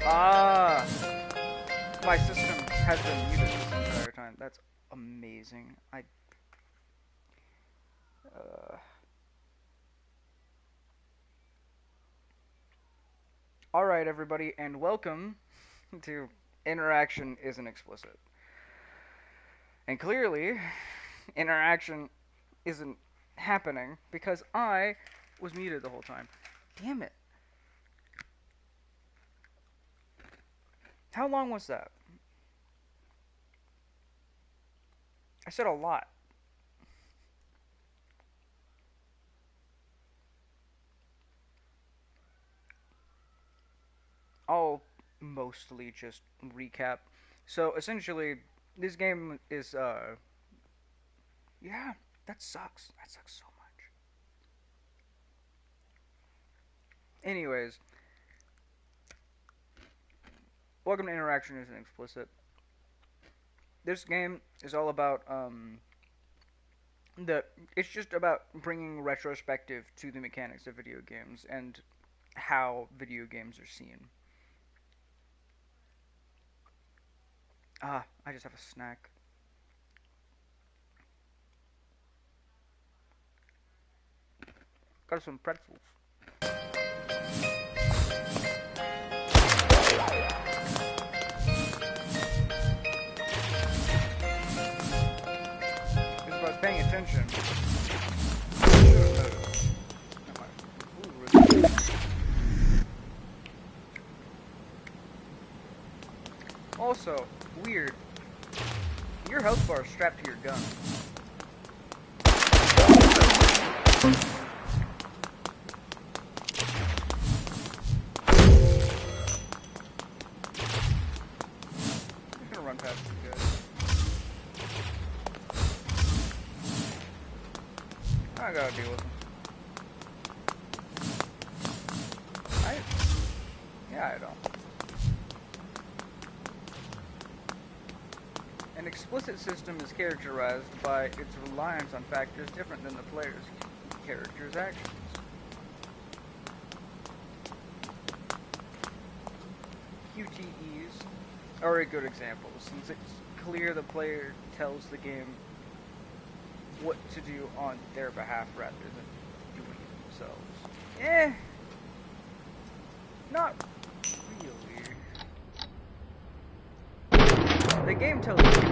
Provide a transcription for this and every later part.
Ah, my system has been muted this entire time. That's amazing. Uh, all right, everybody, and welcome to Interaction Isn't Explicit. And clearly, interaction isn't happening because I was muted the whole time. Damn it. How long was that? I said a lot. I'll mostly just recap. So essentially, this game is yeah, that sucks. That sucks so much. Anyways, welcome to Interaction Isn't Explicit. This game is all about the. It's just about bringing retrospective to the mechanics of video games and how video games are seen. Ah, I just have a snack. Got some pretzels. If I was paying attention, I should have noticed. Ooh, really. Also, weird. Your health bar is strapped to your gun. I'm just gonna run past these guys. I gotta deal with them. Yeah, I don't. An explicit system is characterized by its reliance on factors different than the player's character's actions. QTEs are a good example, since it's clear the player tells the game what to do on their behalf rather than doing it themselves. Not really. The game tells you what to do.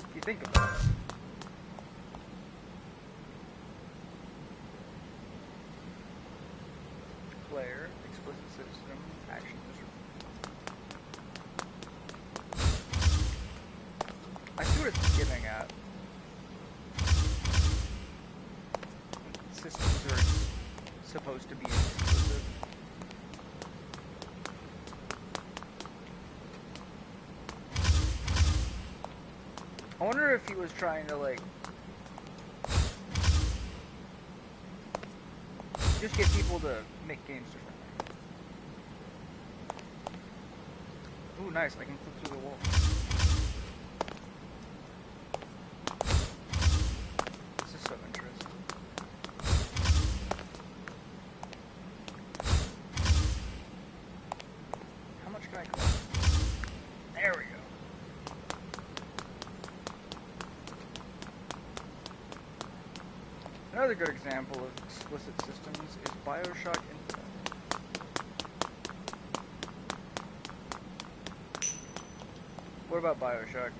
If you think about it. Player, explicit system, action history. I see what it's getting at. Systems are supposed to be explicit. I wonder if he was trying to, like, just get people to make games differently. Ooh, nice, I can clip through the wall. This is so interesting. How much can I collect? There we go. Another good example of explicit systems is BioShock Infinite. What about BioShock?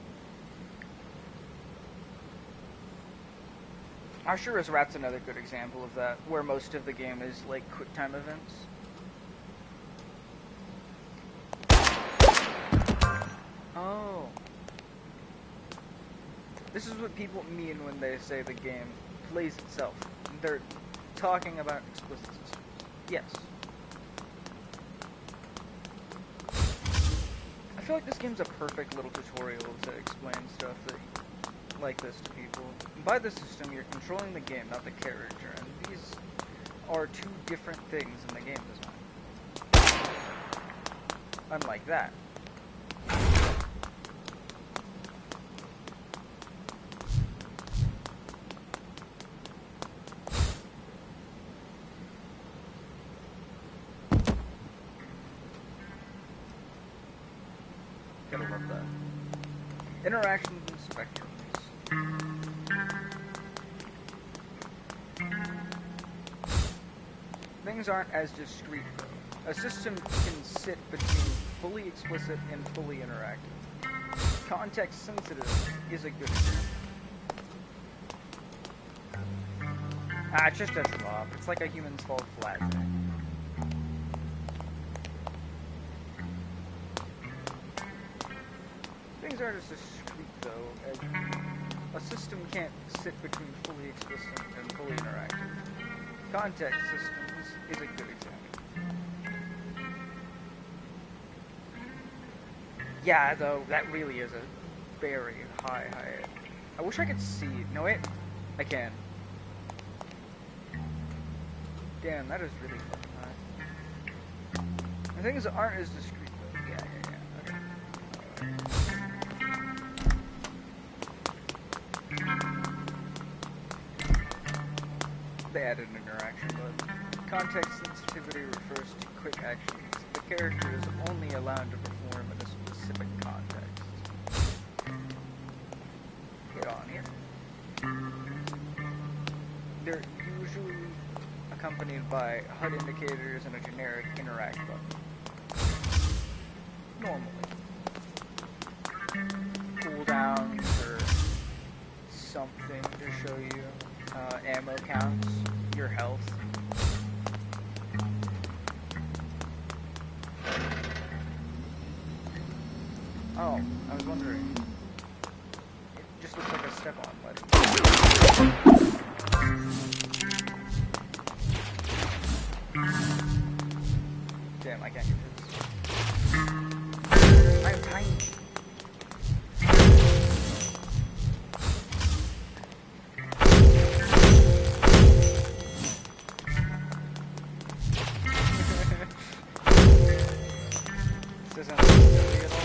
I'm sure as Rat's another good example of that, where most of the game is like QuickTime events. Oh. This is what people mean when they say the game plays itself. They're talking about explicit systems. Yes. I feel like this game's a perfect little tutorial to explain stuff like this to people. By the system, you're controlling the game, not the character, and these are two different things in the game design. Unlike that. Gotta love that. Interactions and spectrums. Things aren't as discrete, though. A system can sit between fully explicit and fully interactive. Context sensitive is a good example. It's just a drop. It's like a human's fall flat thing. Things aren't as discrete, though, as a system can't sit between fully explicit and fully interactive. Context systems is a good example. Yeah, though, that really is a very high. I wish I could see. No, wait. I can. Damn, that is really fucking high. And things aren't as discrete, though. Yeah. Okay. They added an interaction, but context sensitivity refers to quick actions the character is only allowed to perform in a specific context. Get on here. They're usually accompanied by HUD indicators and a generic interact button. Normally. Cooldowns or something to show you ammo counts, your health. Oh, I was wondering. It just looks like a step-on button. Damn, I can't get this. I'm tiny. This isn't silly at all.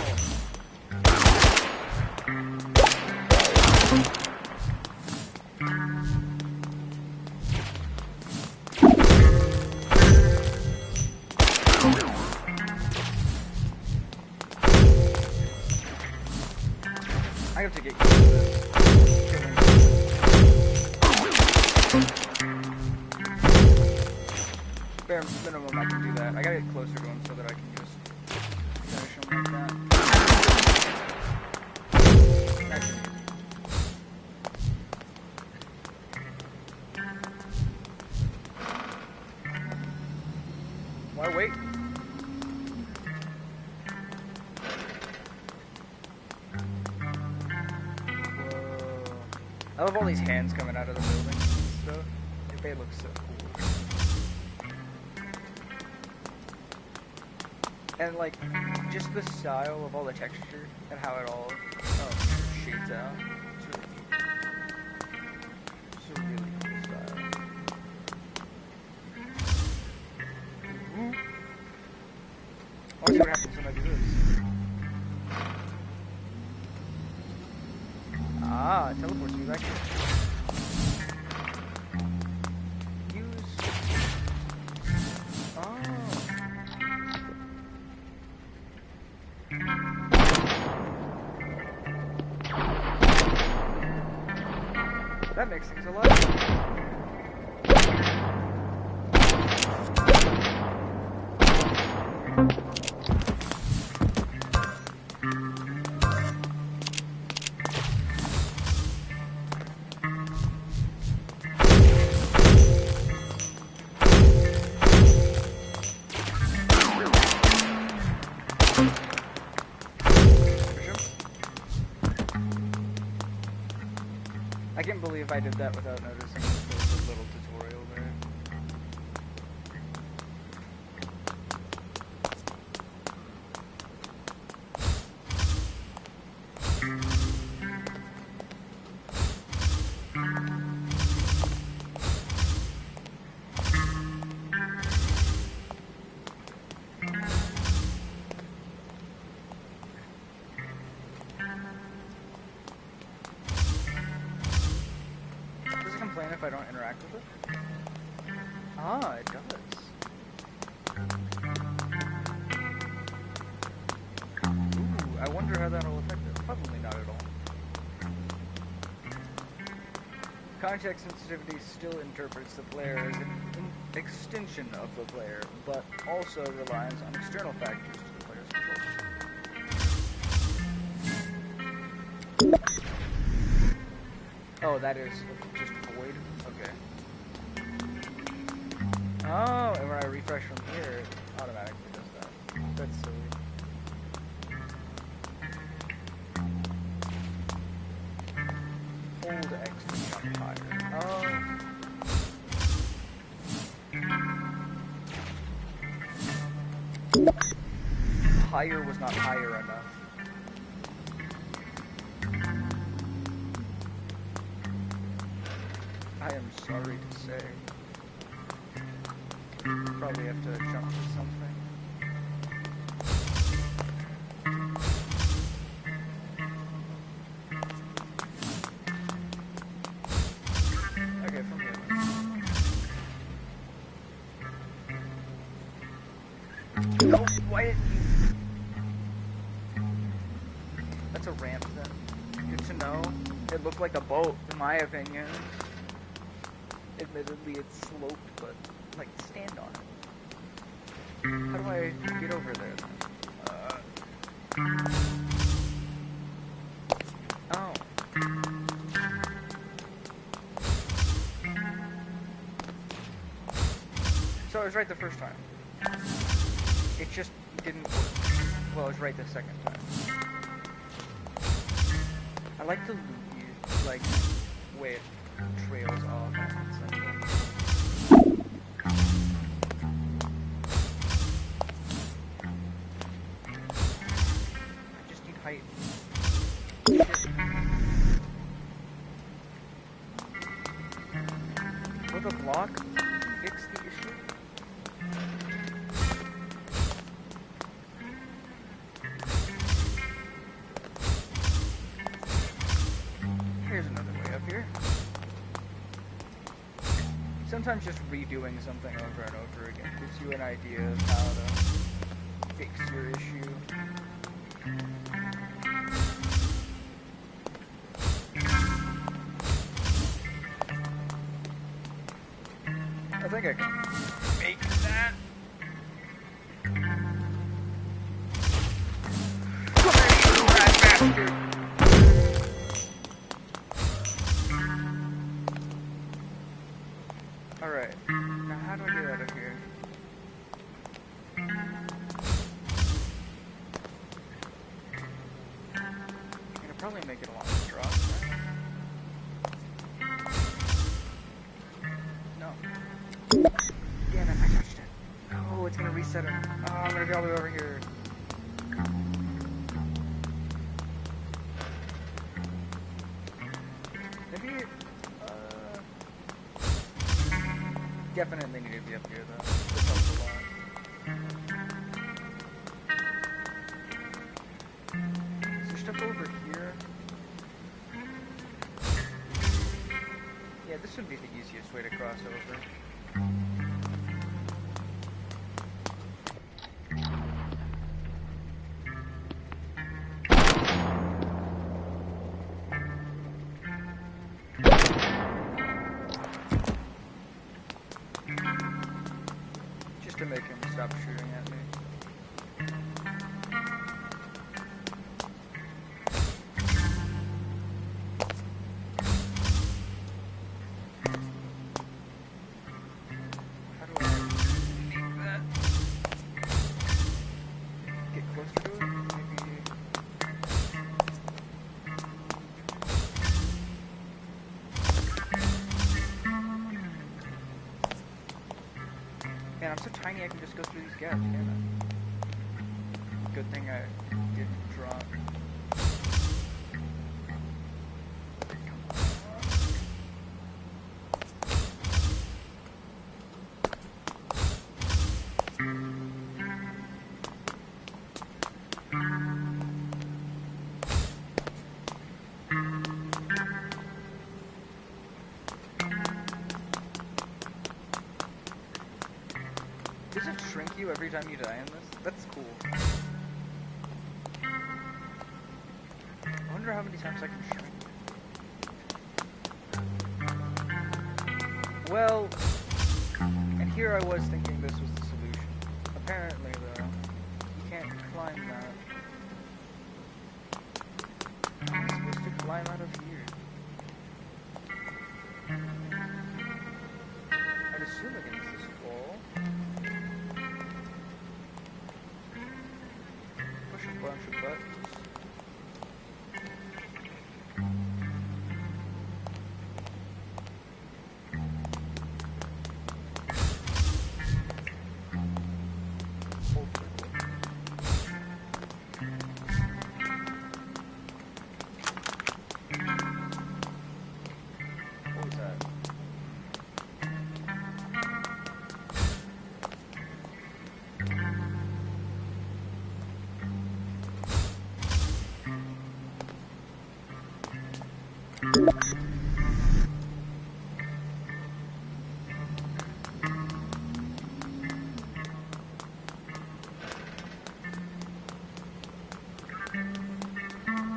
I have to get used to this. Bare minimum, I can do that. I gotta get closer to him so that I can just finish him like that. That's easy. Why wait? I love all these hands coming out of the buildings and stuff. They look so cool. And like, just the style of all the texture and how it all shades out. It's really neat. It's a really cool style. Ooh. I want to see what happens when I do this. Ah, it teleports me back here. Use... Oh. That makes things a lot easier. I can't believe I did that without noticing there's a little tutorial there. Complain if I don't interact with it? Ah, it does. Ooh, I wonder wonder how that'll affect it. Probably not at all. Context sensitivity still interprets the player as an extension of the player, but also relies on external factors to the player's control. Oh, that is just void? Okay. Oh, and when I refresh from here, it automatically does that. That's silly. Hold X to jump higher. Oh. Higher was not higher enough. I am sorry to say. Probably have to jump to something. Okay, from here. No, why didn't you? That's a ramp then. Good to know. It looked like a boat, in my opinion. Admittedly, it's sloped, but, like, stand on it. How do I get over there, then? Oh. So I was right the first time. It just didn't work. Well, I was right the second time. I like the loopy, like, way it trails off. It's like, I just need height. Shit. Will the block fix the issue? Here's another way up here. Sometimes just redoing something over and over again gives you an idea of how to fix your issue. I think I can make that. Come here, you rat bastard! Alright, now how do I get out of here? I could probably make it along the drop, right? No. Damn it, I touched it. Oh, it's gonna reset it. Oh, I'm gonna be all the way over here. Maybe, definitely need to be up here, though. This helps a lot. Is there stuff over here? Yeah, this would be the easiest way to cross over. Just to make him stop shooting at me. How do I make that? Get closer to it? Maybe. Man, I'm so tiny I can just go through these gaps, can't I? Good thing I didn't drop. Does it shrink you every time you die in this? That's cool. how many times I can shrink. Well, and here I was thinking this was the solution. Apparently, though, you can't climb that. How am I supposed to climb out of here? I'd assume against this wall. Push a bunch of buttons.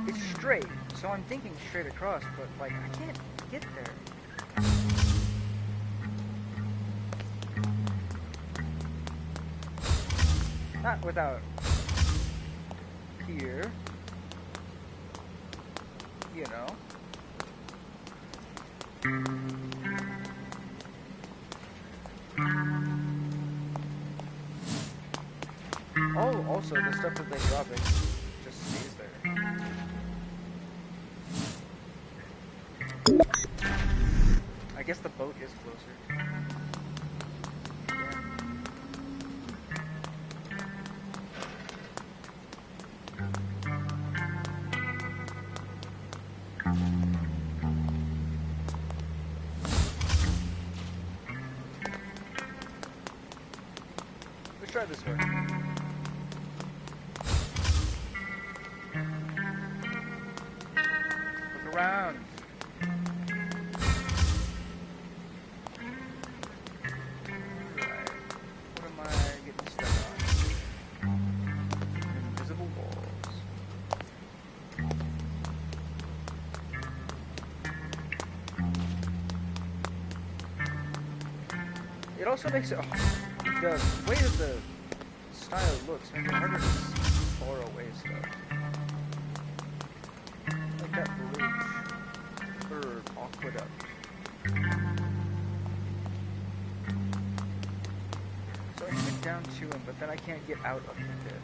It's straight, so I'm thinking straight across, but like I can't get there. Not without here, you know. Oh, also the stuff that they drop it just stays there. I guess the boat is closer. Let's try this way. Look around. Alright. What am I getting stuck on? Invisible walls. It also makes it the way that the style looks makes it harder to see far away stuff. Like that bridge or aqueduct. So I can get down to him, but then I can't get out of the pit.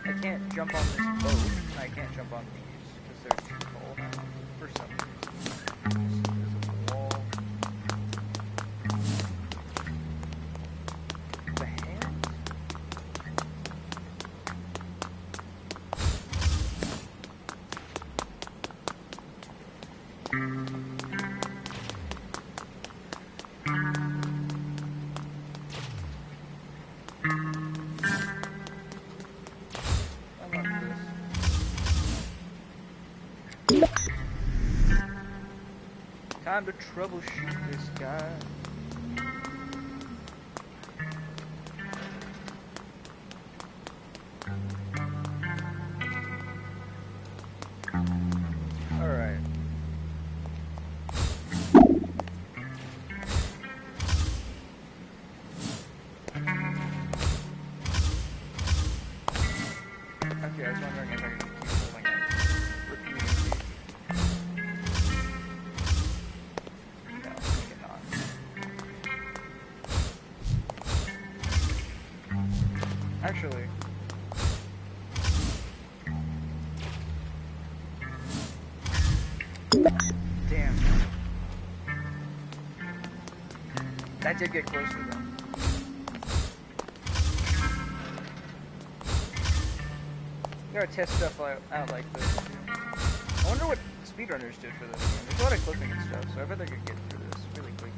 I can't jump on this boat. I can't jump on these because they're too tall now for some reason. There's a wall. The hands? Time to troubleshoot this guy. Alright. Okay, I was wondering if I could keep holding it repeatedly. Actually, damn, that did get closer though. You gotta test stuff out like this. I wonder what speedrunners did for this game. There's a lot of clipping and stuff, so I bet they could get through this really quickly.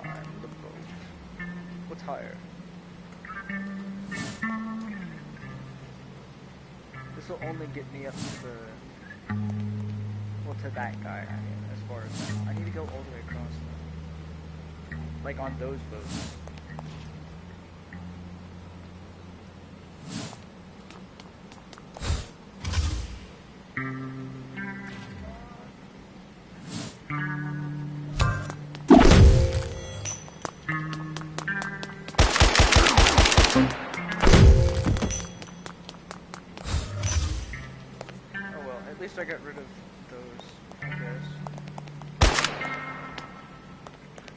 Climb the boat. higher. This will only get me up to the, well, to that guy, I mean, as far as, I need to go all the way across, though. Like on those boats. I got rid of those, I guess.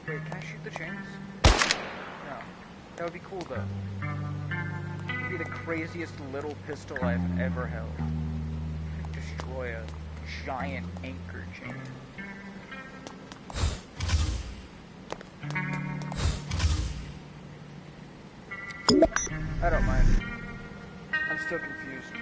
Wait, can I shoot the chains? No. That would be cool, though. It would be the craziest little pistol I've ever held. Destroy a giant anchor chain. I don't mind. I'm still confused.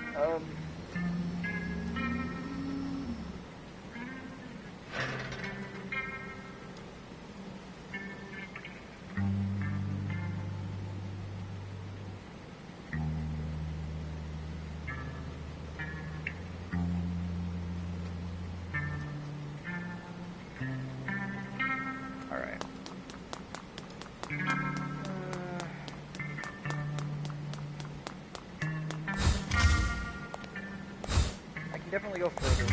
Definitely go further.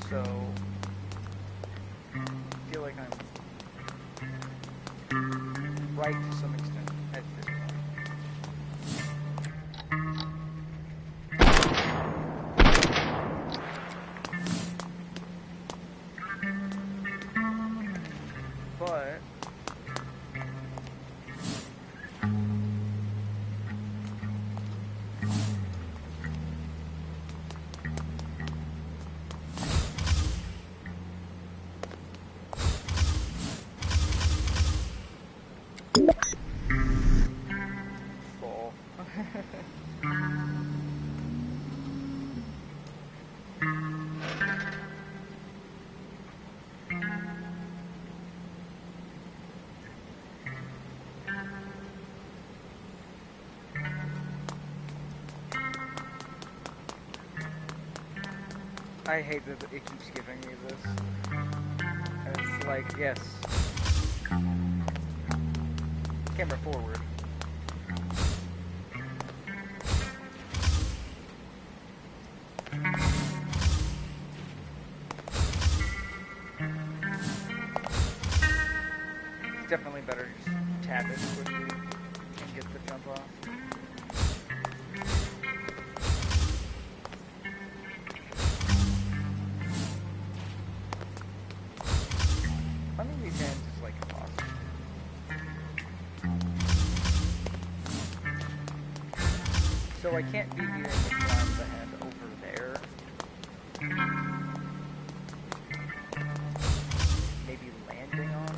So, I feel like I'm right to some extent at this point. But I hate that it keeps giving me this. It's like, yes. Camera forward. It's definitely better to just tap it quickly and get the jump off. So I can't be doing the climb the head over there. Maybe landing on it.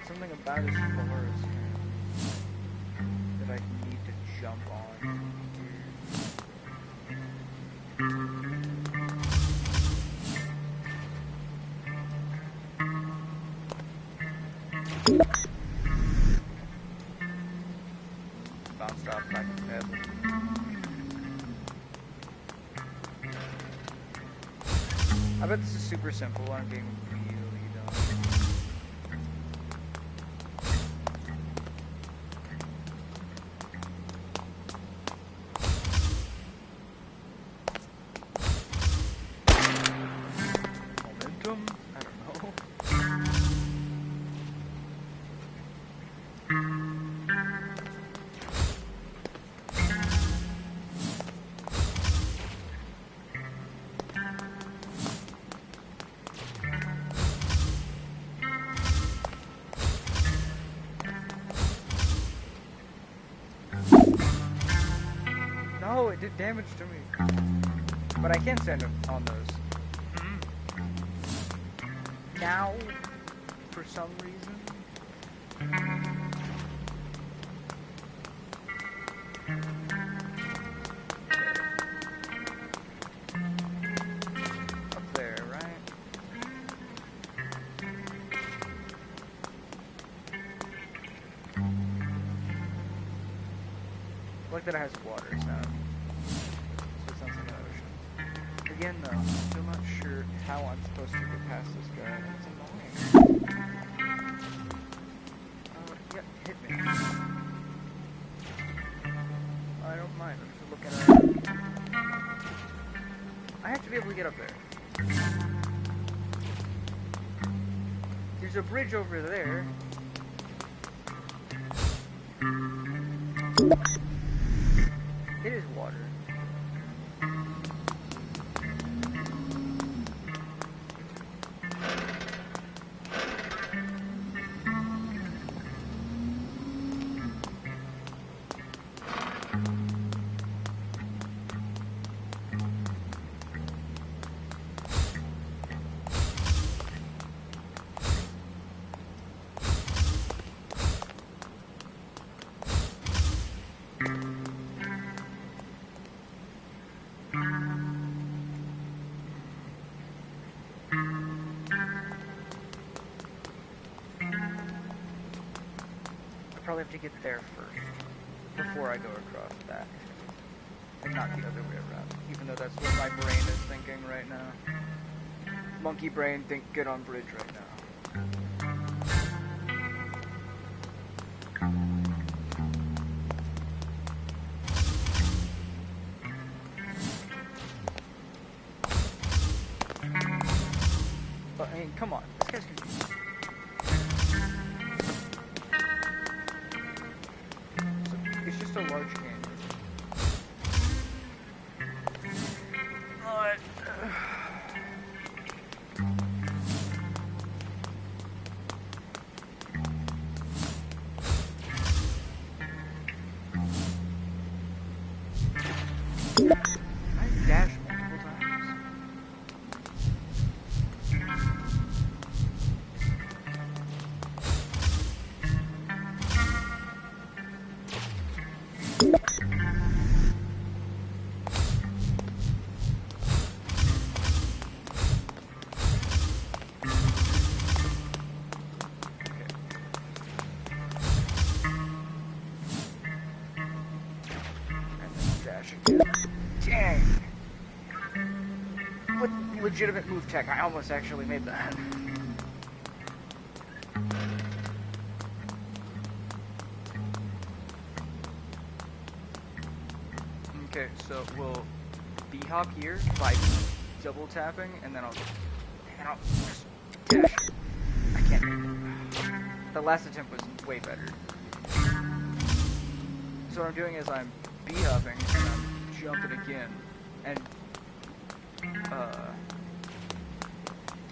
Something about his floors that I need to jump on. Bounced off back in bed. I bet this is super simple. I'm being really dumb. Momentum? I don't know. No, it did damage to me. But I can stand on those. Now, for some reason. Up there, right? that it has water sound. So it sounds like an ocean. Again, though, I'm still not sure how I'm supposed to get past this guy. It's annoying. Yeah, hit me. I don't mind. I'm just looking around. I have to be able to get up there. There's a bridge over there. It is water. Probably have to get there first before I go across that, and not the other way around, even though that's what my brain is thinking right now. Monkey brain, think get on bridge right now. But I mean, come on, this guy's confused. It's just a large canyon. I dashed multiple times. Dang! With legitimate move tech, I almost actually made that. Okay, so we'll B-hop here by double tapping, and then I'll just dash. I can't. The last attempt was way better. So what I'm doing is I'm B-hopping, and I'm jumping again, and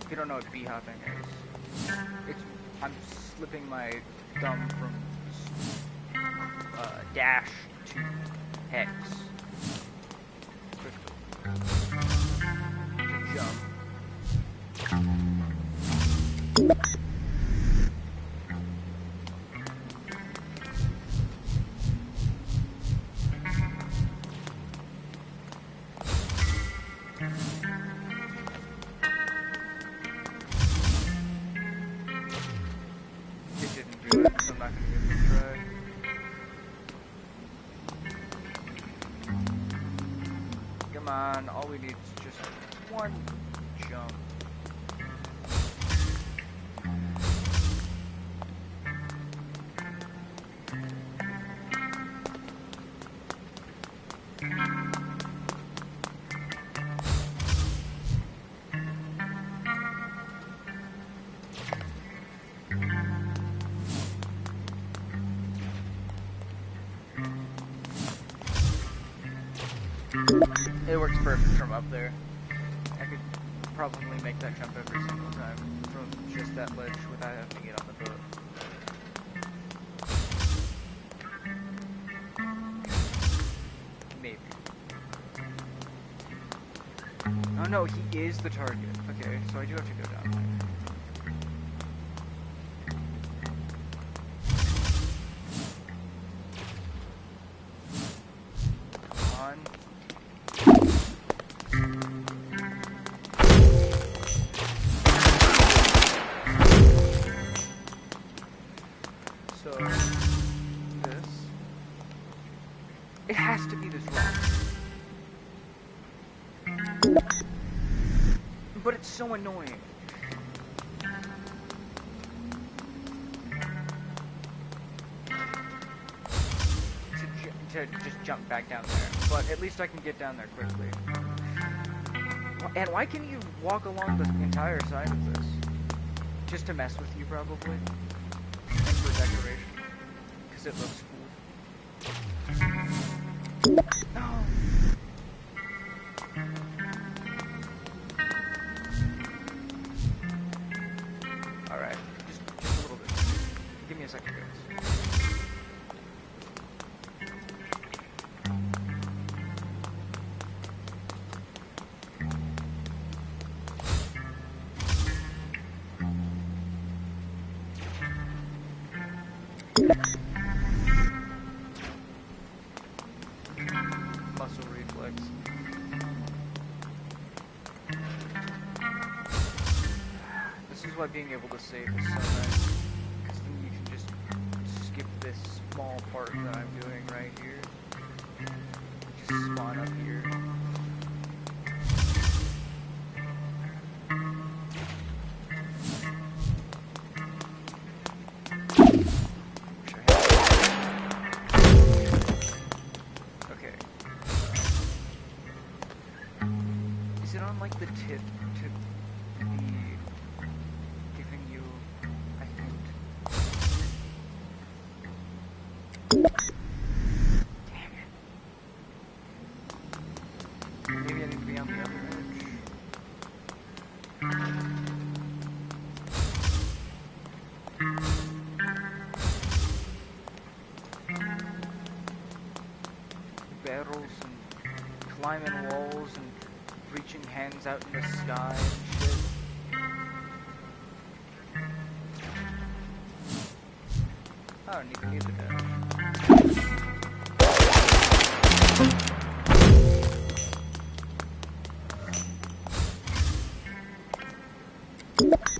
if you don't know what B-hopping is, I'm slipping my thumb from dash to X quickly to jump. Come on, all we need is just one jump. It works perfect from up there. I could probably make that jump every single time from just that ledge without having to get on the boat. Maybe. Oh no, he is the target. Okay, so I do have to go down there. It has But it's so annoying. To just jump back down there. But at least I can get down there quickly. And why can't you walk along the entire side of this? Just to mess with you, probably. And for decoration. Because it looks cool. No! Alright. Just a little bit. Give me a second, guys. Muscle reflex. This is why being able to save is so nice. Because then you can just skip this small part that I'm doing right here. Just spawn up here. Is it on like the tip to be giving you a hint? Damn it. Maybe I need to be on the other edge. Barrels and climbing walls and reaching hands out in the sky and shit. I don't even need the dash.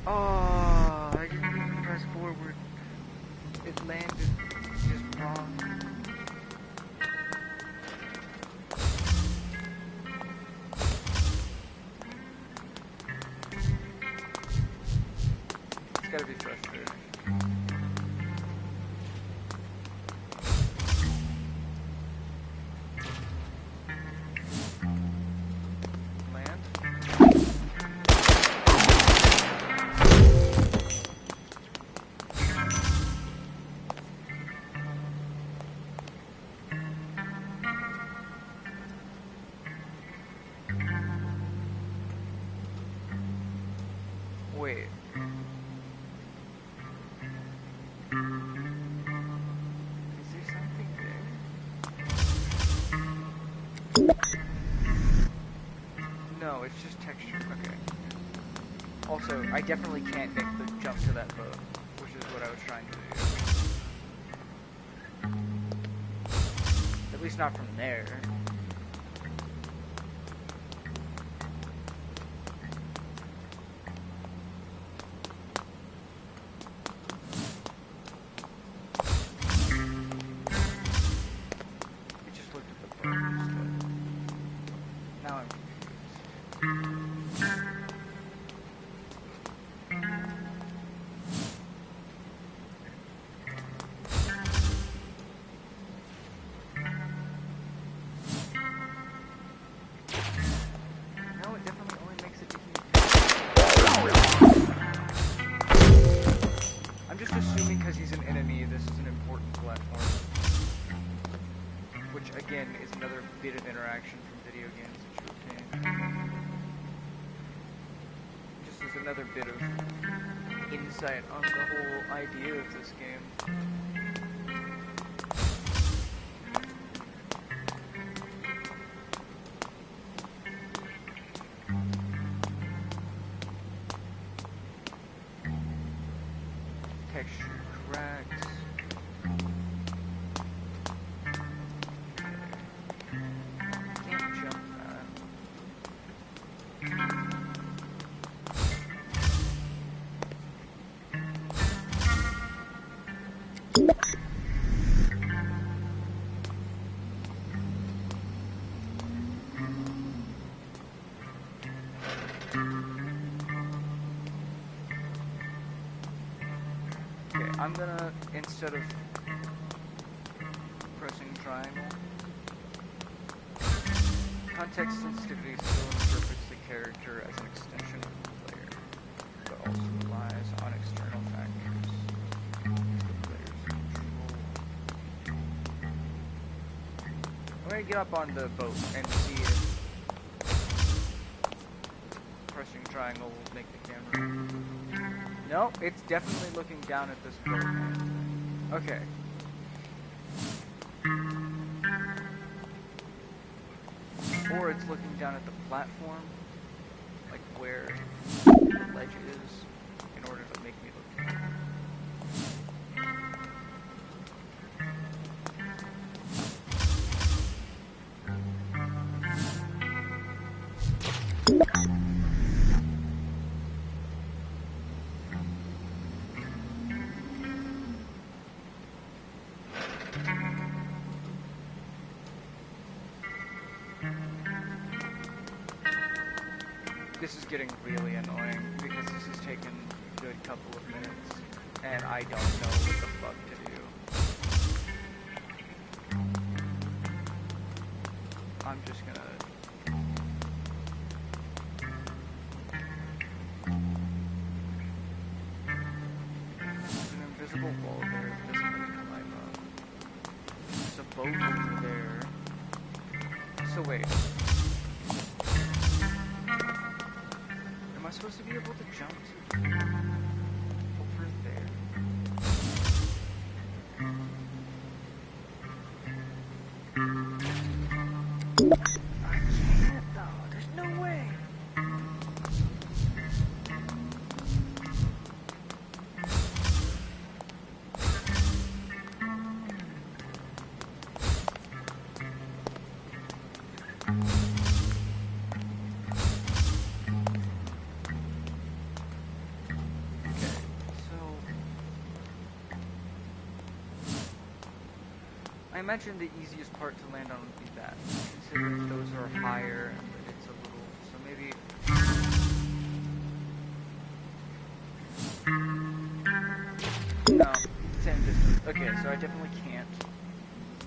Oh, I didn't even press forward. It landed just wrong. It's gotta be frustrating. Land. Wait. Is there something there? No, it's just texture. Okay. Also, I definitely can't make the jump to that boat, which is what I was trying to do. At least not from there. Now I'm confused. No, it definitely only makes it I'm just assuming because he's an enemy, this is an important platform. Which, again, is another bit of interaction from video games that you obtain. Just as another bit of insight on the whole idea of this game. Texture cracks. Can't jump that. I'm gonna, instead of pressing triangle, context sensitivity still interprets the character as an extension of the player, but also relies on external factors the player's control. I'm gonna get up on the boat and see if pressing triangle will make the camera. No, it's definitely looking down at this boat. Okay. Or it's looking down at the platform, like where the ledge is, in order to make me look down. This is getting really annoying because this has taken a good couple of minutes and I don't know what the fuck to do. I'm just gonna... There's an invisible wall there that doesn't let me climb up. There's a boat over there. So wait. Am I supposed to be able to jump over there? I can't though, there's no way. I imagine the easiest part to land on would be that, considering those are higher and it's a little, so maybe... No, same distance. Okay, so I definitely can't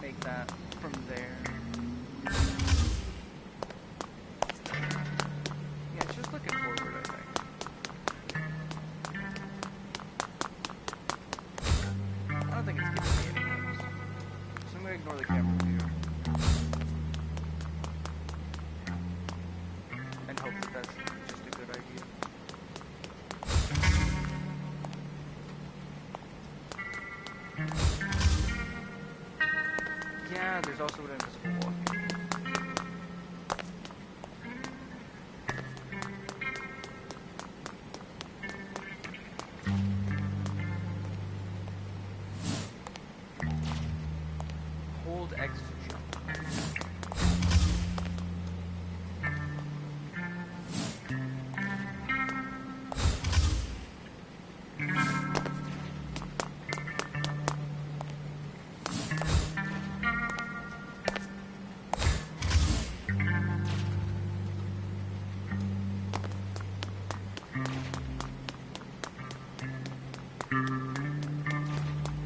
make that from there. Yeah, it's just looking forward, I think. I don't think it's giving me any notes. So I'm going to ignore the camera view. And hope that that's just a good idea. Yeah, there's also an invisible wall here. Hold X to jump.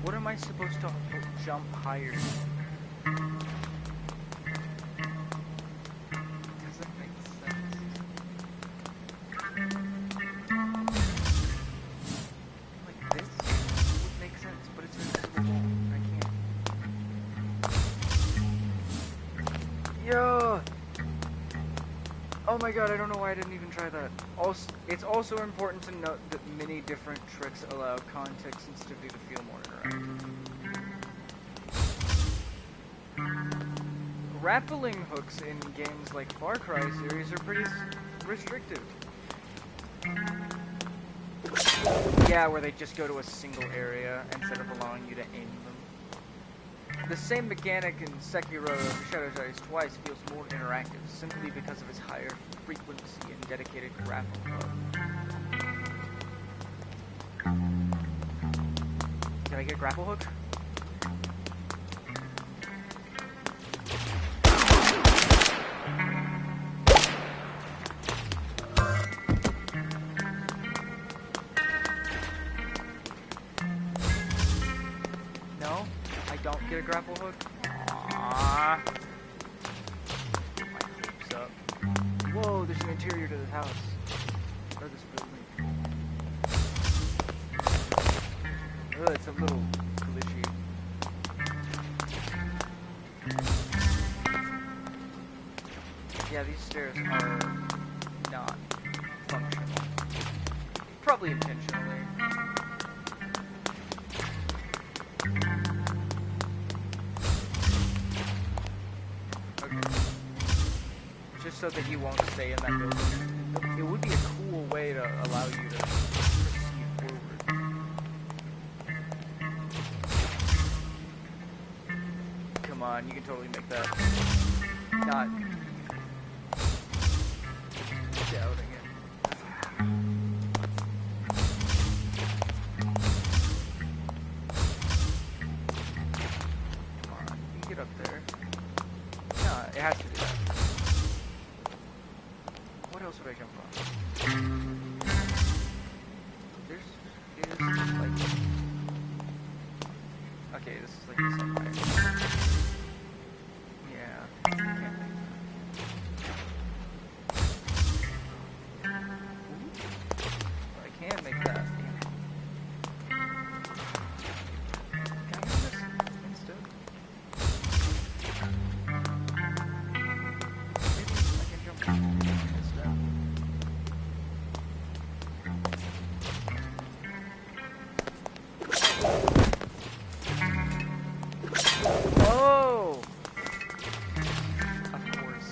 What am I supposed to jump higher? Doesn't make sense. Like this would make sense, but it's invisible. I can't. Yo! Oh my god, I don't know why I didn't even try that. Also, it's also important to note that many different tricks allow context sensitivity to feel more interactive. Grappling hooks in games like Far Cry series are pretty restrictive. Yeah, where they just go to a single area instead of allowing you to aim them. The same mechanic in Sekiro Shadows Die Twice feels more interactive, simply because of its higher frequency and dedicated grappling hook. Did I get a grapple hook? get a grapple hook? Aww. My hopes up. Whoa, there's an interior to this house. Or this building. Oh, it's a little glitchy. Yeah, these stairs are not functional. Probably intentionally. Okay. Just so that you won't stay in that building. It would be a cool way to allow you to proceed forward. Come on, you can totally make that. Not doubting it. Come on, you can get up there. No, it has to be that. What else would I jump on? There's like... Okay, this is like the sunlight. Yeah, I can't make that. I can make that. Can I do this instead? Maybe I can jump instead. Oh! Of course.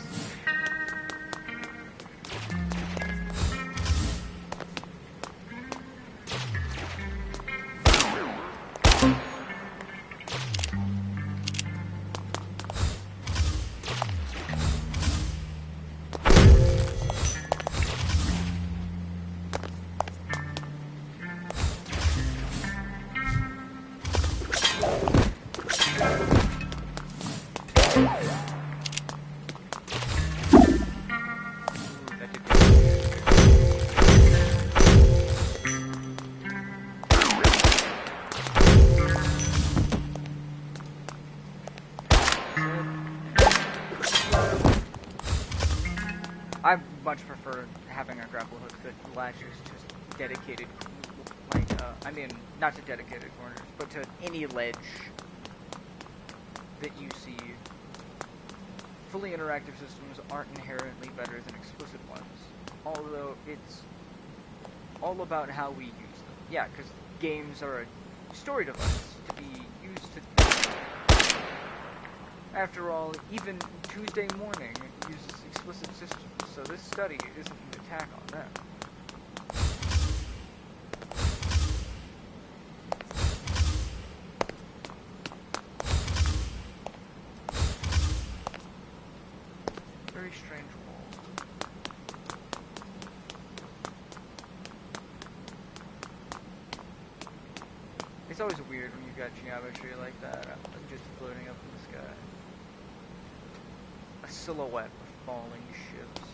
I much prefer having a grapple hook that latches just dedicated, like, I mean, not to dedicated corners, but to any ledge that you see. Fully interactive systems aren't inherently better than explicit ones, although it's all about how we use them. Yeah, because games are a story device to be used to... After all, even Tuesday Morning uses explicit systems, so this study isn't an attack on them. Very strange wall. It's always weird when you've got geometry like that. I'm just floating up in the sky. A silhouette of falling ships.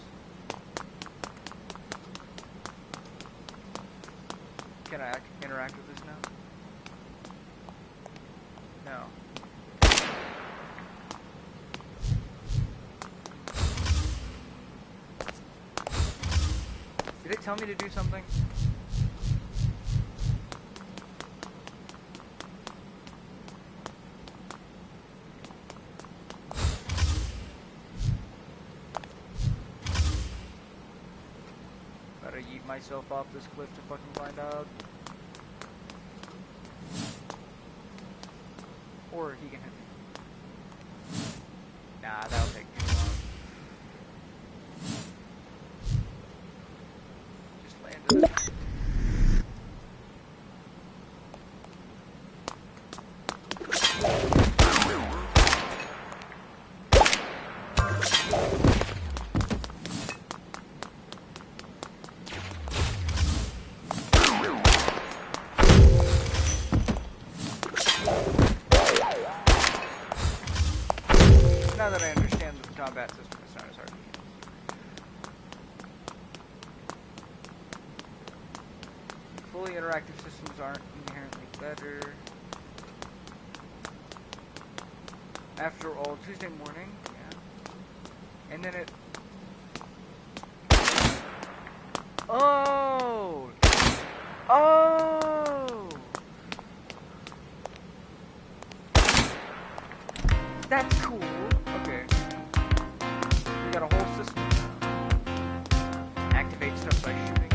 Can I interact with this now? No. Did it tell me to do something? Better yeet myself off this cliff to fucking find out. Or he can hit me. Nah, that'll take too long. Just landed it. Now that I understand the combat system, it's not as hard to use. Fully interactive systems aren't inherently better. After all, Tuesday morning, yeah. And then it... Oh! Oh! That's cool. Okay. We got a whole system now. Activate stuff by shooting it.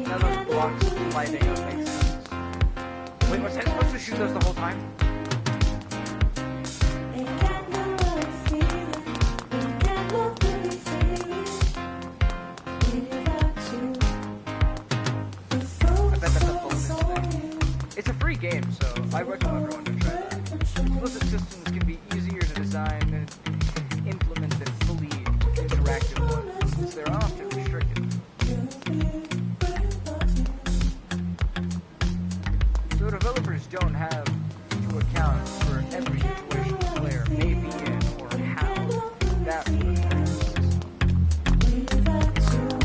Now those blocks lighting up makes sense. Wait, was I supposed to shoot those the whole time? It's a free game, so I recommend everyone to try that. Explicit systems can be easier to design and implement than fully interactive ones, since they're often restricted. So developers don't have to account for every situation the player may be in or how that would affect the system.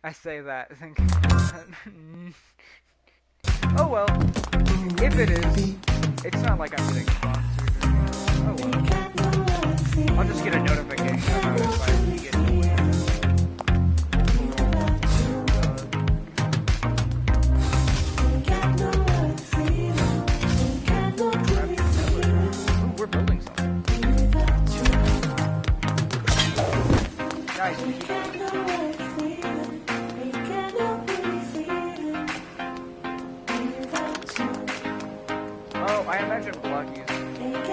I say that, think oh well, if it is, it's not like I'm getting sponsored or anything. Oh well. I'll just get a notification about it if I get it. Ooh, we're building something. Nice. I imagine Blocky is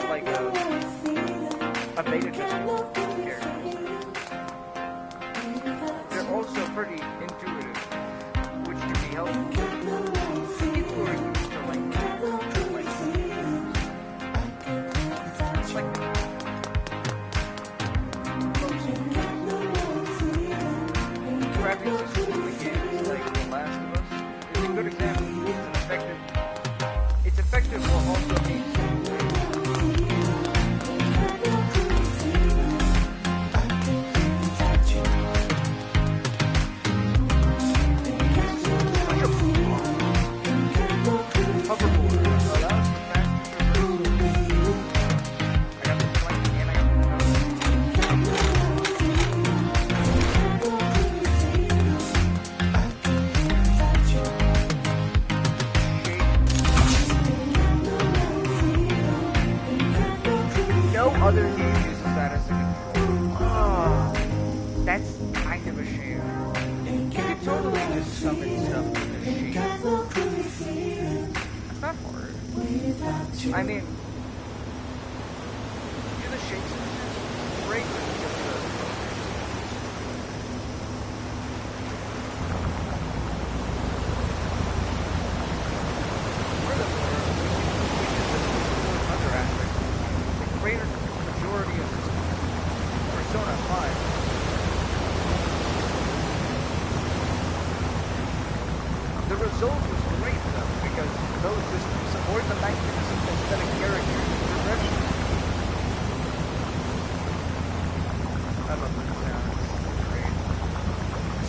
like a beta test character. They're also pretty intuitive, which can be helpful. People who are used to like graphics systems in the games like The Last of Us is a good example. It's effective while also being other game uses that as a control. Oh, that's kind of a shame. You could totally just summon stuff with a shade. That's not hard. I mean, do the shakes great when you get the other aspects. The greater majority of Persona 5. The result was great though, because those systems support the magnificent aesthetic characters and progression. I love this sound. It's great.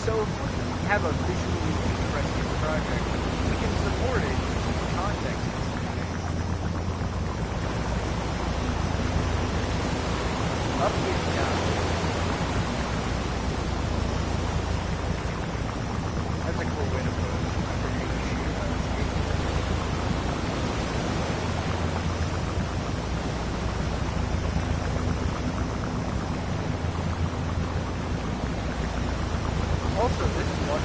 So if we have a visually interesting project, we can support it in context. Up is down. That's a cool way to put it. Also, this is one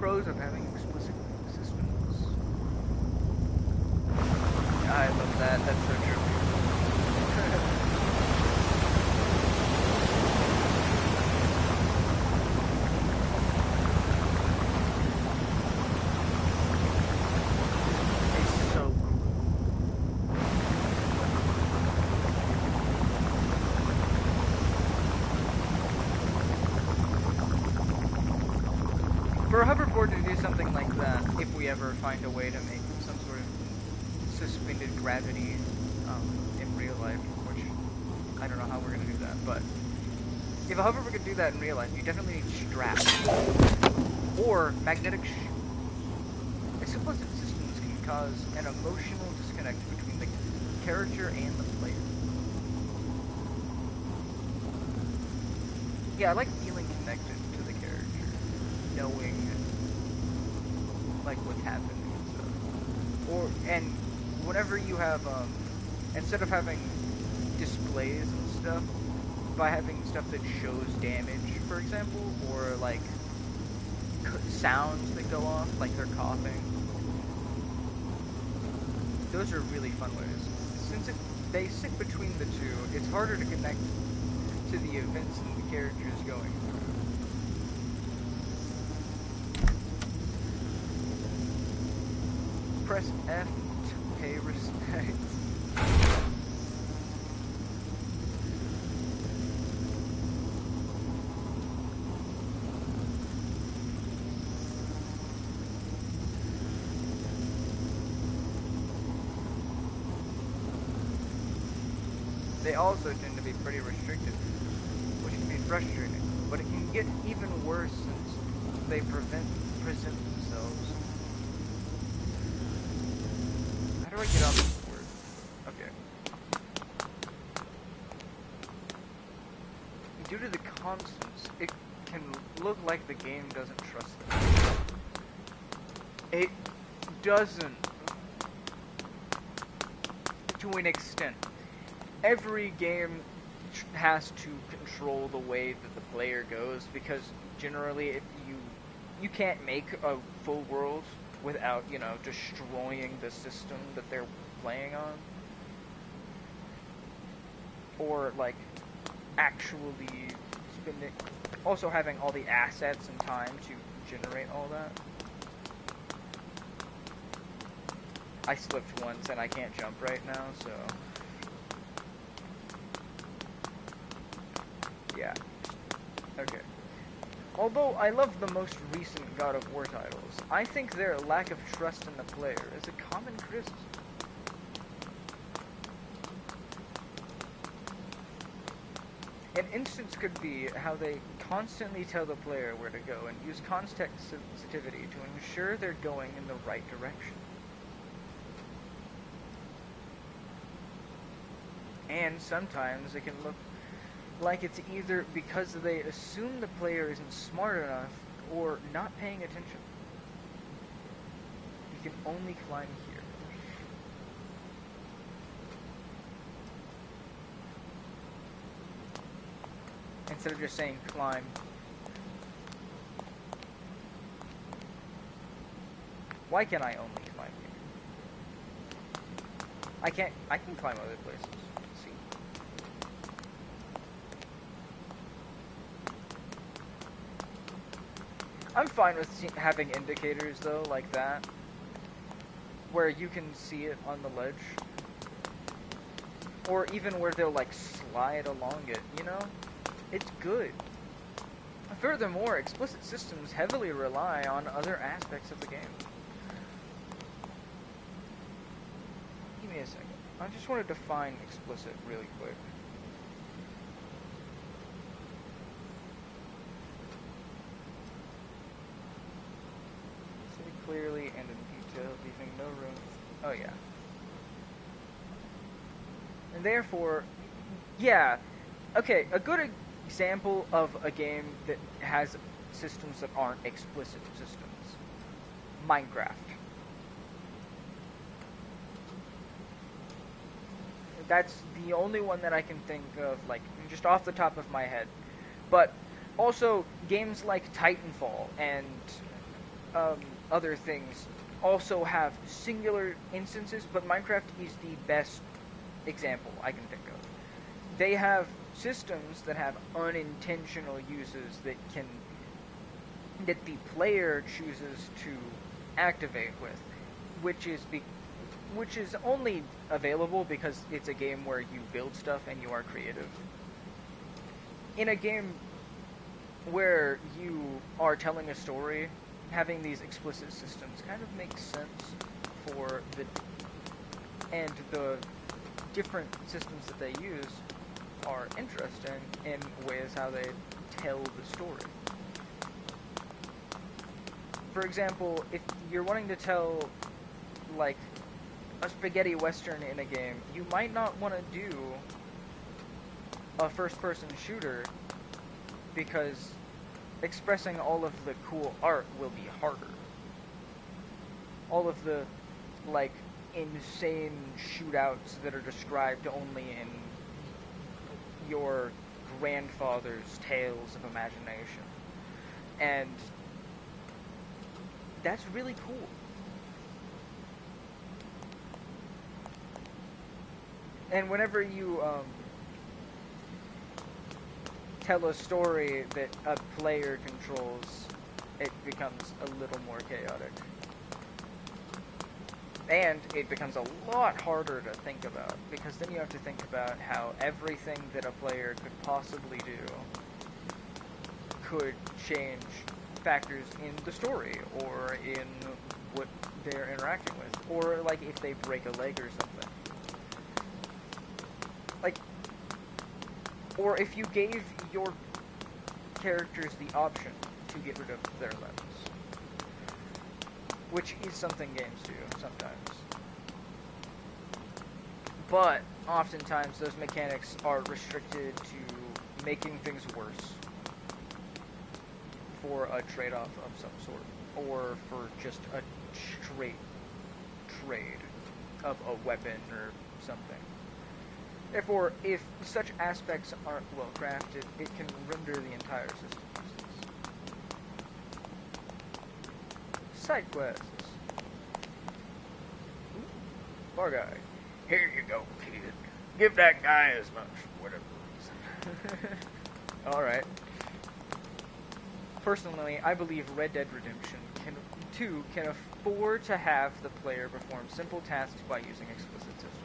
pros of having explicit systems. I love that. That's so true. It's so cool. For a hoverboard to do something like that, if we ever find a way to make some sort of suspended gravity in real life, which I don't know how we're going to do that, but if a hoverboard could do that in real life, you definitely need straps or magnetic explicit systems can cause an emotional disconnect between the character and the player. Yeah, I like feeling connected to the character, knowing like what's happening and stuff. And whenever you have instead of having displays and stuff, by having stuff that shows damage, for example, or like sounds that go off, like they're coughing. Those are really fun ways. Since they sit between the two, it's harder to connect to the events and the characters going through. Press F to pay respects. They also tend to be pretty restricted, which can be frustrating, but it can get even worse since they present themselves. How do I get off this word? Okay. Due to the constants, it can look like the game doesn't trust them. It doesn't, to an extent. Every game has to control the way that the player goes, because generally if you can't make a full world without, you know, destroying the system that they're playing on, or like actually spending, also having all the assets and time to generate all that. I slipped once and I can't jump right now, so yeah. Okay. Although I love the most recent God of War titles, I think their lack of trust in the player is a common criticism. An instance could be how they constantly tell the player where to go and use context sensitivity to ensure they're going in the right direction. And sometimes it can look like it's either because they assume the player isn't smart enough or not paying attention. You can only climb here. Instead of just saying climb. Why can I only climb here? I can climb other places. I'm fine with having indicators, though, like that, where you can see it on the ledge, or even where they'll, like, slide along it, you know? It's good. Furthermore, explicit systems heavily rely on other aspects of the game. Give me a second. I just want to define explicit really quick. Clearly and in detail, leaving no room. Oh yeah. And therefore, yeah. Okay, a good example of a game that has systems that aren't explicit systems. Minecraft. That's the only one that I can think of, like, just off the top of my head. But also, games like Titanfall and um, other things also have singular instances, but Minecraft is the best example I can think of. They have systems that have unintentional uses that the player chooses to activate with, which is which is only available because it's a game where you build stuff and you are creative. In a game where you are telling a story, having these explicit systems kind of makes sense for the different systems that they use are interesting in ways how they tell the story. For example, if you're wanting to tell, like, a spaghetti western in a game, you might not want to do a first-person shooter because expressing all of the cool art will be harder. All of the, like, insane shootouts that are described only in your grandfather's tales of imagination. And that's really cool. And whenever you tell a story that a player controls, it becomes a little more chaotic. And it becomes a lot harder to think about, because then you have to think about how everything that a player could possibly do could change factors in the story, or in what they're interacting with, or like if they break a leg or something. Like, or if you gave your characters the option to get rid of their limbs, which is something games do sometimes. But oftentimes those mechanics are restricted to making things worse for a trade-off of some sort, or for just a straight trade of a weapon or something. Therefore, if such aspects aren't well crafted, it can render the entire system useless. Side quests. Bar guy. Here you go, kid. Give that guy as much, whatever reason. Alright. Personally, I believe Red Dead Redemption 2 can afford to have the player perform simple tasks by using explicit systems.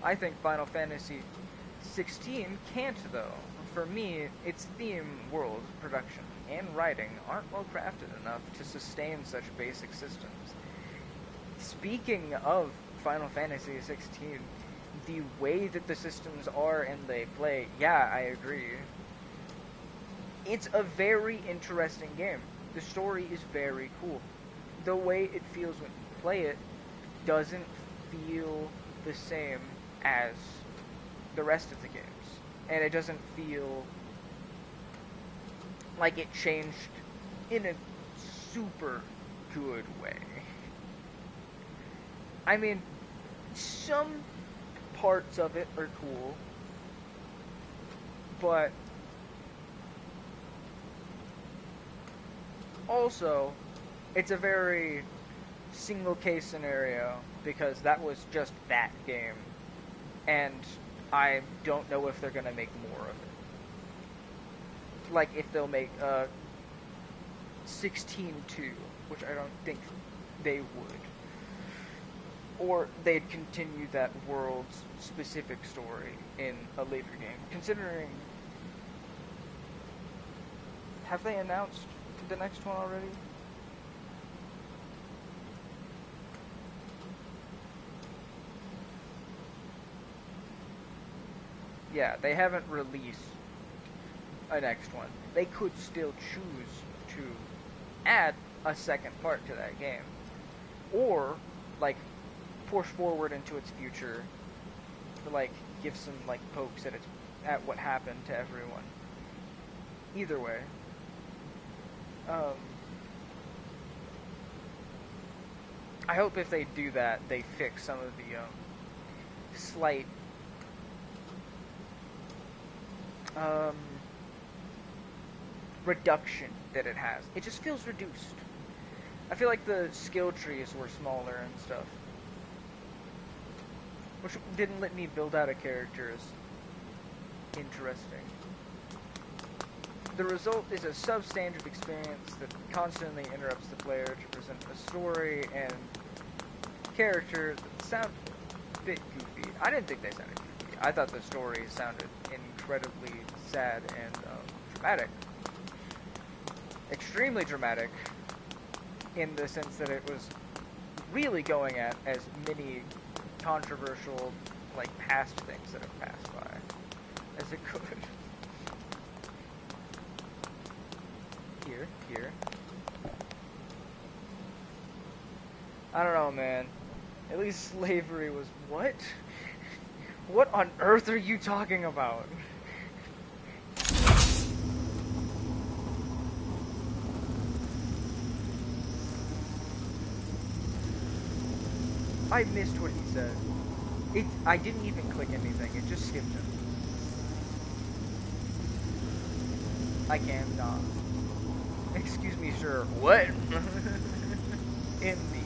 I think Final Fantasy 16 can't, though. For me, its theme, world, production, and writing aren't well crafted enough to sustain such basic systems. Speaking of Final Fantasy 16, the way that the systems are and they play, yeah, I agree. It's a very interesting game. The story is very cool. The way it feels when you play it doesn't feel the same as the rest of the games. And it doesn't feel like it changed in a super good way. I mean, some parts of it are cool, but also it's a very single case scenario because that was just that game, and I don't know if they're gonna make more of it. Like if they'll make 16-2, which I don't think they would. Or they'd continue that world's specific story in a later game. Considering... Have they announced the next one already? Yeah, they haven't released a next one. They could still choose to add a second part to that game. Or, like, push forward into its future to, like, give some, like, pokes at what happened to everyone. Either way. I hope if they do that, they fix some of the, slight um, reduction that it has. It just feels reduced. I feel like the skill trees were smaller and stuff, which didn't let me build out a character as interesting. The result is a substandard experience that constantly interrupts the player to present a story and character that sound a bit goofy. I didn't think they sounded goofy. I thought the story sounded incredibly sad and dramatic. Extremely dramatic, in the sense that it was really going at as many controversial, like, past things that have passed by as it could. Here. I don't know, man. At least slavery was what? What on earth are you talking about? I missed what he said. I didn't even click anything. It just skipped him. I cannot. Excuse me, sir. What? Indeed.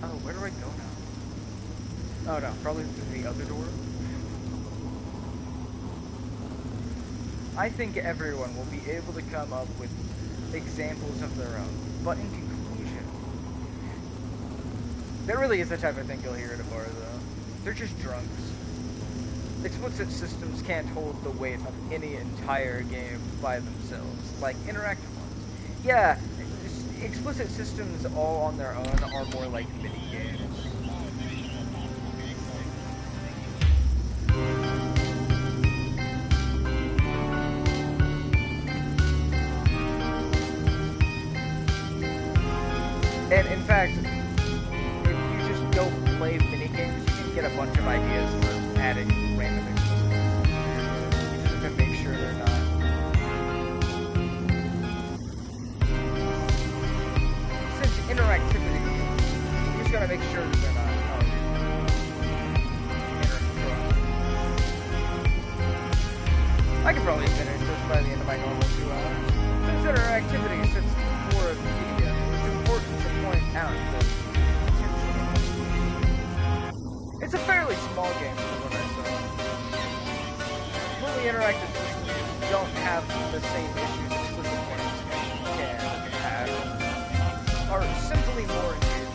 Oh, where do I go now? Oh no, probably through the other door. I think everyone will be able to come up with examples of their own, but in conclusion, that really is the type of thing you'll hear at a bar, though. They're just drunks. Explicit systems can't hold the weight of any entire game by themselves, like interactive ones. Yeah, explicit systems all on their own are more like mini games. And in fact, if you just go play minigames, you can get a bunch of ideas for adding random examples. You just have to make sure they're not. Since interactivity, you just gotta make sure that they're not. I could probably finish this by the end of my normal 2 hours. Since interactivity sits at the core of the media, it's important to point out that it's a fairly small game from what I saw. Fully interactive systems don't have the same issues explicit ones can have, are simply more engaging.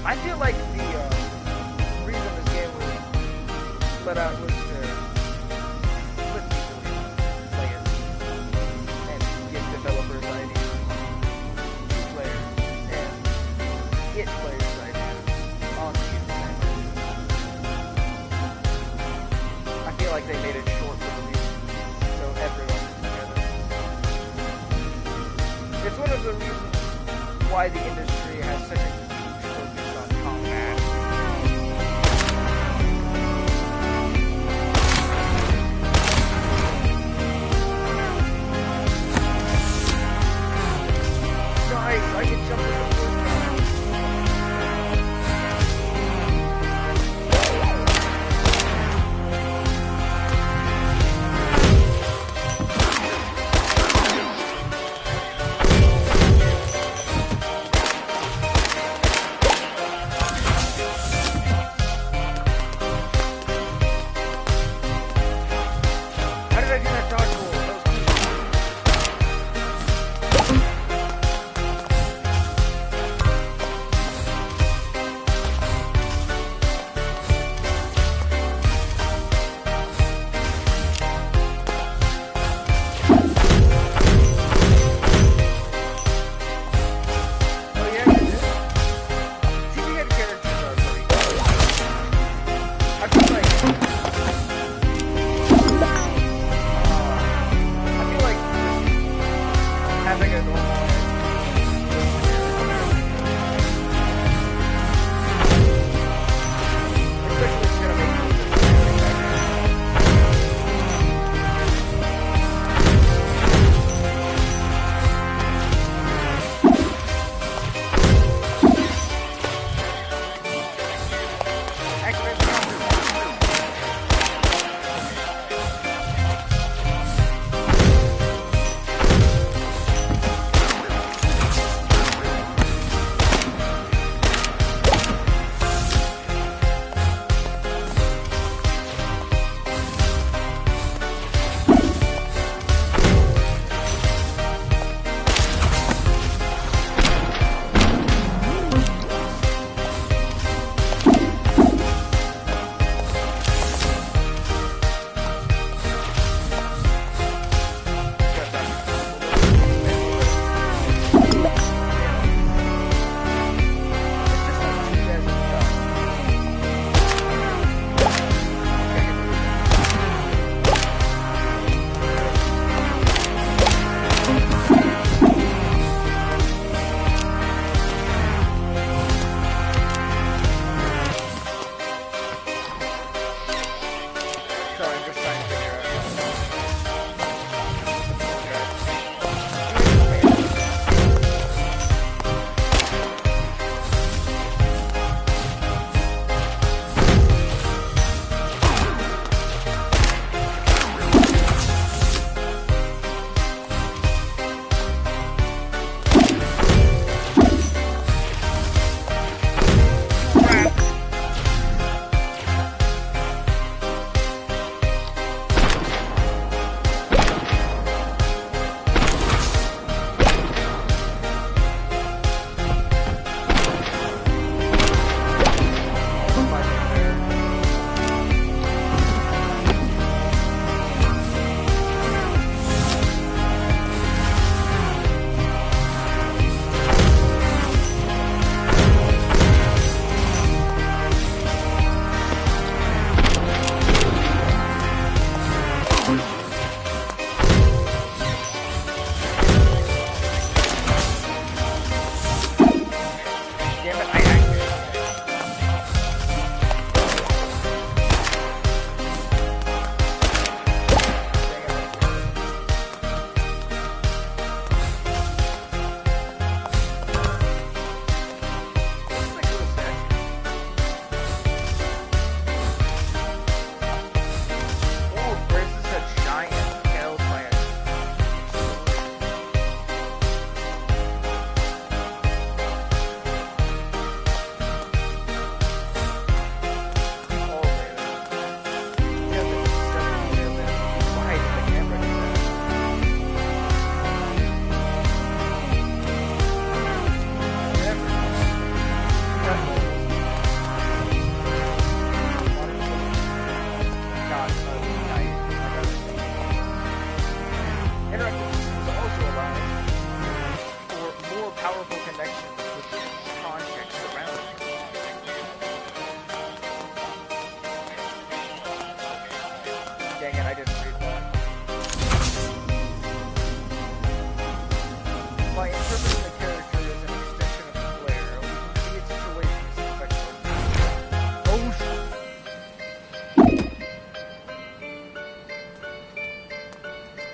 I feel like the reason this game was let out was to let people play it and give developers ideas, players, and get players ideas on the internet. I feel like they made it short for the reason, so everyone is together. It's one of the reasons why the industry has such a huge focus on combat. Nice, I can jump in the first time.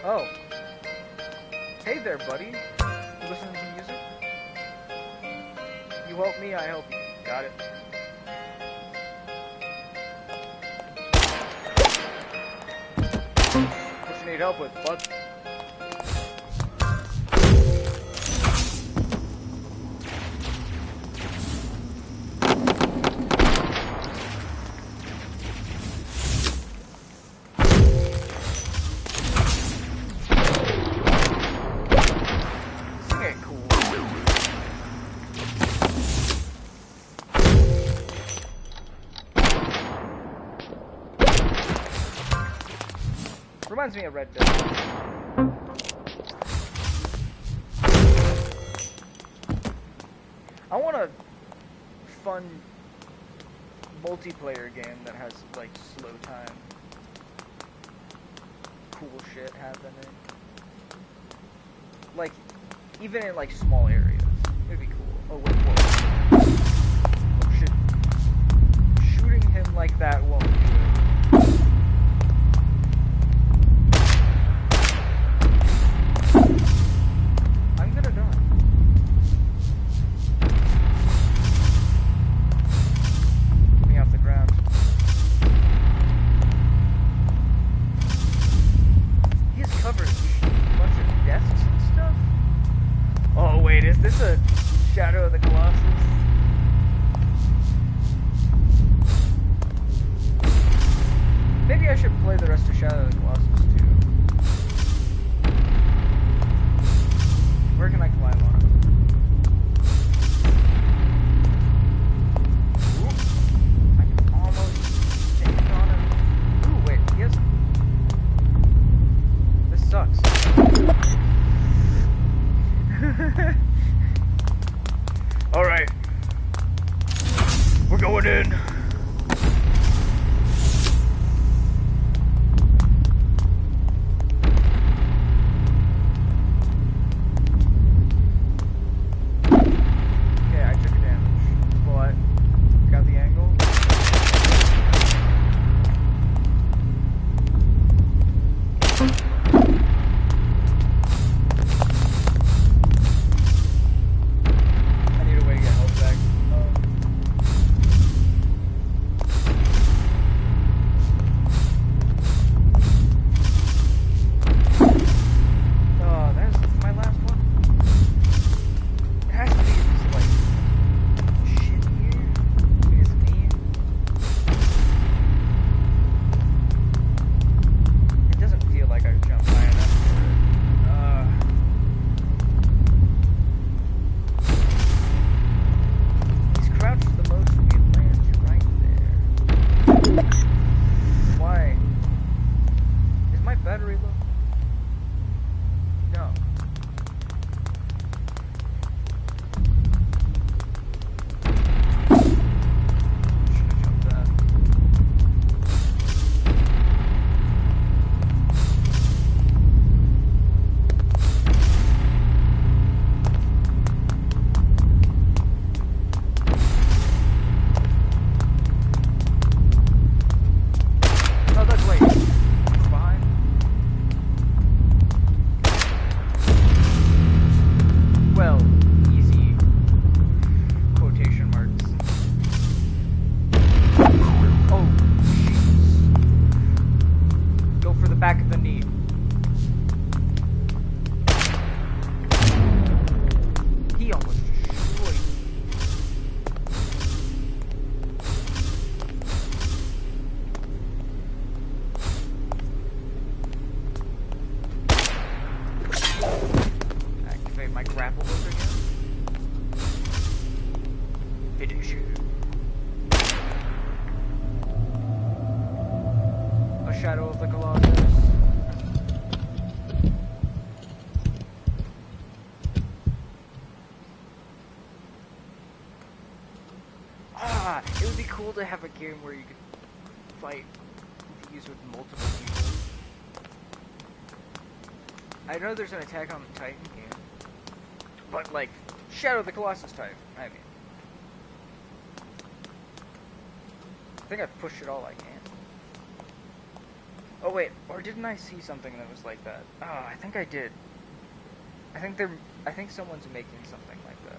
Oh. Hey there, buddy. You listening to music? You help me, I help you. Got it. What you need help with, bud? Reminds me of Red Dead. I want a fun multiplayer game that has like slow time, cool shit happening. Like even in like small areas, it'd be cool. Oh wait, whoa. Oh shit! Shooting him like that won't do it. Shadow of the Colossus. Maybe I should play the rest of Shadow of the Colossus too. Where can I climb on it? Ooh, I can almost stand on it. Ooh, wait, yes. This sucks. Alright. We're going in. Okay, I took a damage, but got the angle. Back of the knee. He almost destroyed me. Activate my grapple hook again. Finish you. A Shadow of the Colossus. It would be cool to have a game where you could fight these with multiple people. I know there's an Attack on Titan game, but like Shadow of the Colossus type. I mean, I think I've pushed it all I can. Oh wait, or didn't I see something that was like that? Oh, I think I did. I think they're. I think someone's making something like that.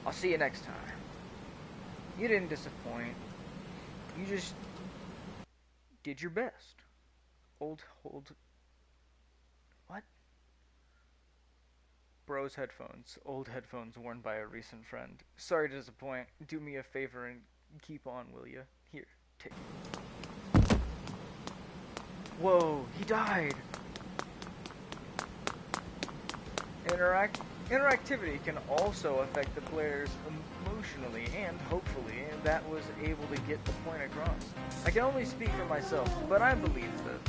I'll see you next time. You didn't disappoint. You just did your best. Old. What? Bros headphones. Old headphones worn by a recent friend. Sorry to disappoint. Do me a favor and keep on, will you? Here, take it. Whoa, he died! Interactivity can also affect the players emotionally, and hopefully that was able to get the point across. I can only speak for myself, but I believe that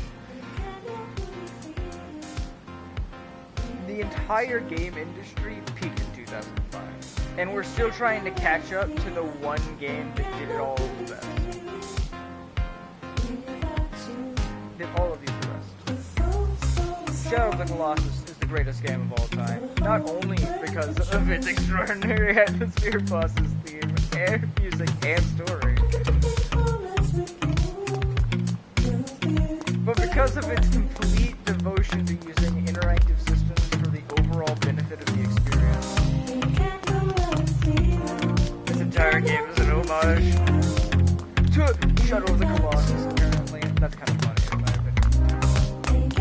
the entire game industry peaked in 2005, and we're still trying to catch up to the one game that did it all the best. Did all of these the best. Shadow of the Colossus is the greatest game of all time, not only because of its extraordinary atmosphere, bosses, theme, and music, and story, but because of its complete devotion to using interactive systems for the overall benefit of the experience. This entire game is an homage to Shadow of the Colossus, apparently. That's kind of funny, in my opinion.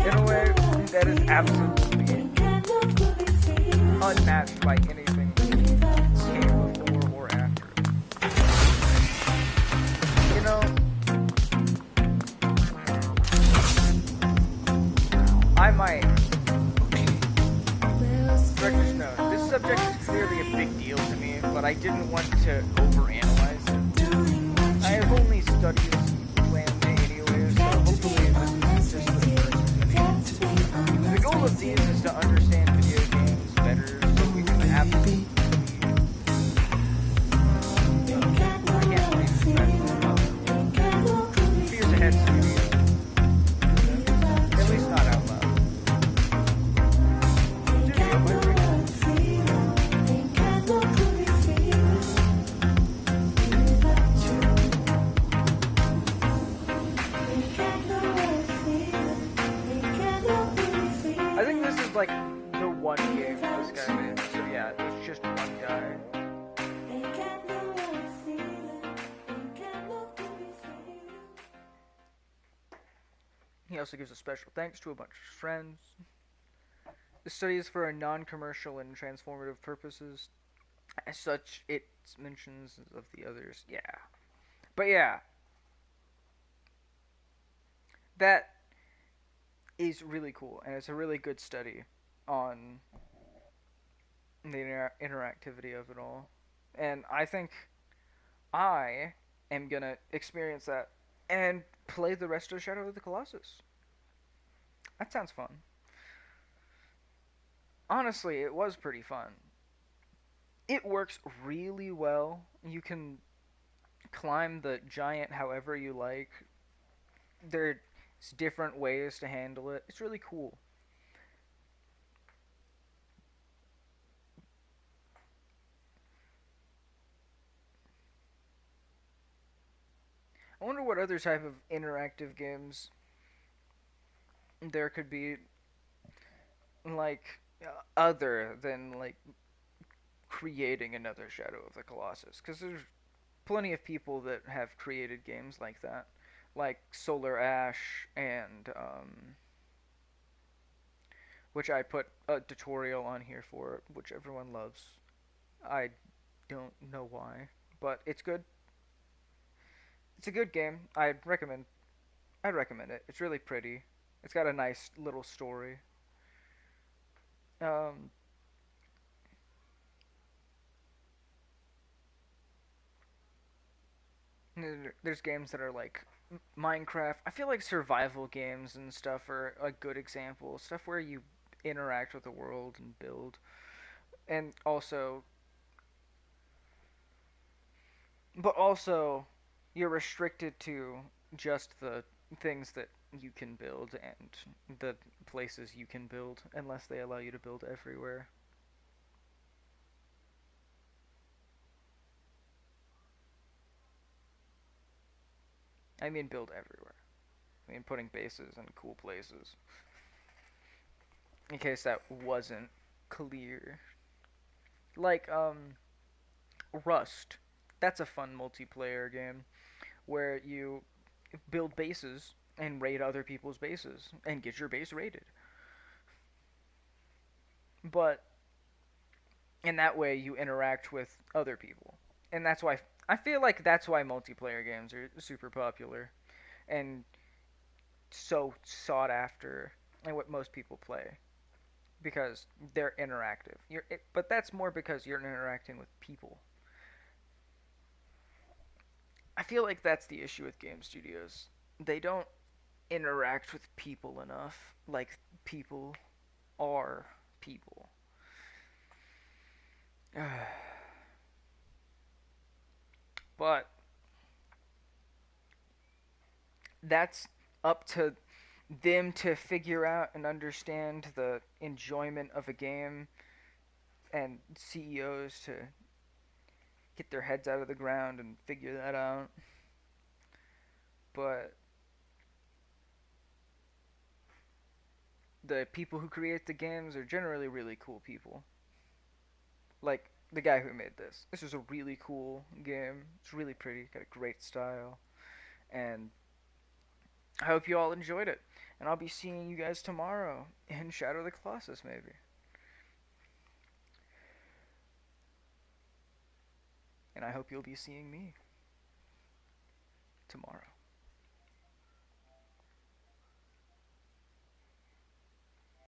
In a way that is absolutely unmatched by anything that came before or after it. You know, I might. Director's note. This subject is clearly a big deal to me, but I didn't want to overanalyze it. I have only studied land anyway, so hopefully this is just the first of many. The goal of these is to understand video games better, so we can absolutely. I can't believe this. Fears ahead studio. At least not out loud. I think this is like the one game this guy made. So yeah, it's just one guy. He also gives a special thanks to a bunch of friends. The study is for a non-commercial and transformative purposes. As such, it mentions of the others. Yeah. But yeah. That is really cool, and it's a really good study on the interactivity of it all. And I think I am gonna experience that and play the rest of Shadow of the Colossus. That sounds fun. Honestly, it was pretty fun. It works really well. You can climb the giant however you like. There's different ways to handle it. It's really cool. I wonder what other type of interactive games there could be, like, other than, like, creating another Shadow of the Colossus. Because there's plenty of people that have created games like that. Like Solar Ash and, which I put a tutorial on here for, which everyone loves. I don't know why, but it's good. It's a good game. I'd recommend it. It's really pretty. It's got a nice little story. Um, there's games that are like Minecraft. I feel like survival games and stuff are a good example. Stuff where you interact with the world and build. And also, but also, you're restricted to just the things that you can build and the places you can build, unless they allow you to build everywhere. I mean, build everywhere. I mean, putting bases in cool places. In case that wasn't clear. Like, Rust. That's a fun multiplayer game where you build bases and raid other people's bases and get your base raided. But in that way, you interact with other people. And that's why I feel like that's why multiplayer games are super popular and so sought after and what most people play because they're interactive. But that's more because you're interacting with people. I feel like that's the issue with game studios. They don't interact with people enough. Like people are people. But that's up to them to figure out and understand the enjoyment of a game and CEOs to get their heads out of the ground and figure that out. But the people who create the games are generally really cool people. Like the guy who made this. This is a really cool game. It's really pretty, got a great style, and I hope you all enjoyed it. And I'll be seeing you guys tomorrow in Shadow of the Colossus, maybe. And I hope you'll be seeing me tomorrow.